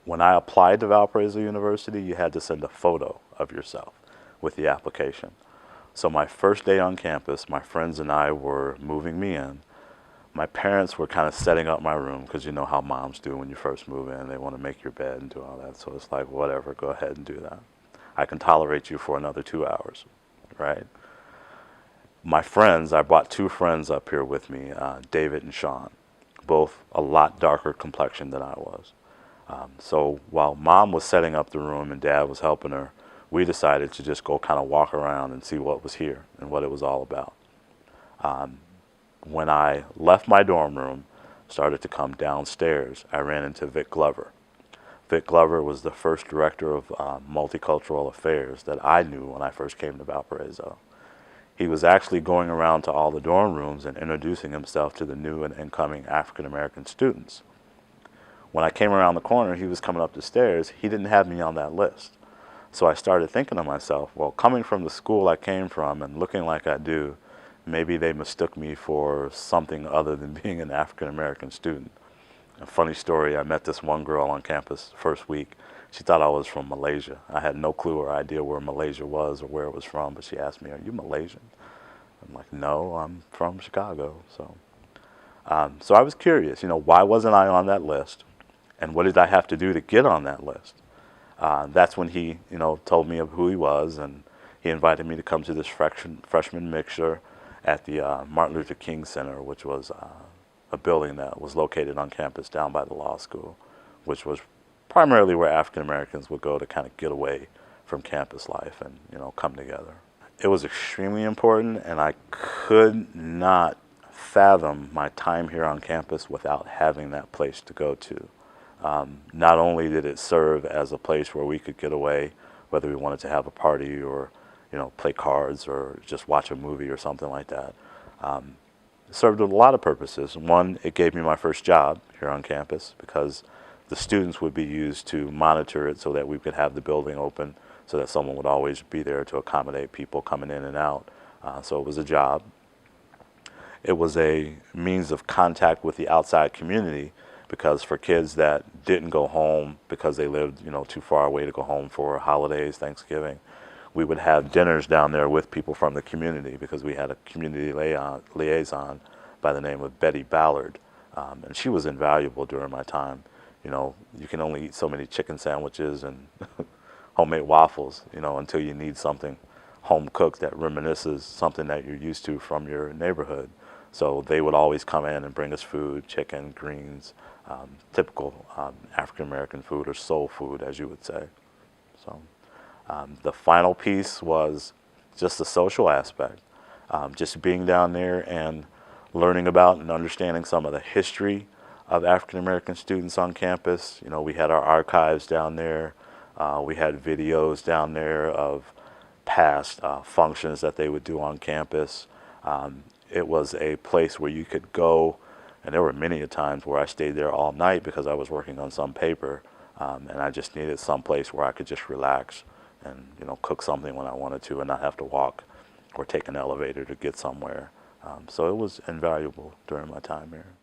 When I applied to Valparaiso University, you had to send a photo of yourself with the application. So my first day on campus, my friends and I were moving me in. My parents were kind of setting up my room because you know how moms do when you first move in. They want to make your bed and do all that. So it's like, whatever, go ahead and do that. I can tolerate you for another 2 hours, right? My friends, I brought two friends up here with me, David and Sean, both a lot darker complexion than I was. So while mom was setting up the room and dad was helping her, we decided to just go kind of walk around and see what was here and what it was all about. When I left my dorm room, started to come downstairs, I ran into Vic Glover. Vic Glover was the first director of multicultural affairs that I knew when I first came to Valparaiso. He was actually going around to all the dorm rooms and introducing himself to the new and incoming African American students. When I came around the corner, he was coming up the stairs. He didn't have me on that list. So I started thinking to myself, well, coming from the school I came from and looking like I do, maybe they mistook me for something other than being an African American student. A funny story, I met this one girl on campus first week. She thought I was from Malaysia. I had no clue or idea where Malaysia was or where it was from, but she asked me, "Are you Malaysian?" I'm like, "No, I'm from Chicago." So I was curious, why wasn't I on that list? And what did I have to do to get on that list? That's when he, told me of who he was, and he invited me to come to this freshman mixer at the Martin Luther King Center, which was a building that was located on campus down by the law school, which was primarily where African Americans would go to kind of get away from campus life and, come together. It was extremely important, and I could not fathom my time here on campus without having that place to go to. Not only did it serve as a place where we could get away, whether we wanted to have a party or, play cards or just watch a movie or something like that. It served a lot of purposes. One, it gave me my first job here on campus because the students would be used to monitor it so that we could have the building open so that someone would always be there to accommodate people coming in and out. So it was a job. It was a means of contact with the outside community because for kids that didn't go home because they lived, too far away to go home for holidays, Thanksgiving, we would have dinners down there with people from the community because we had a community liaison by the name of Betty Ballard. And she was invaluable during my time. You can only eat so many chicken sandwiches and homemade waffles, until you need something home cooked that reminisces something that you're used to from your neighborhood. So they would always come in and bring us food, chicken, greens, typical African American food or soul food, as you would say. So the final piece was just the social aspect, just being down there and learning about and understanding some of the history of African American students on campus. We had our archives down there. We had videos down there of past functions that they would do on campus. It was a place where you could go, and there were many times where I stayed there all night because I was working on some paper, and I just needed some place where I could just relax and cook something when I wanted to and not have to walk or take an elevator to get somewhere. So it was invaluable during my time here.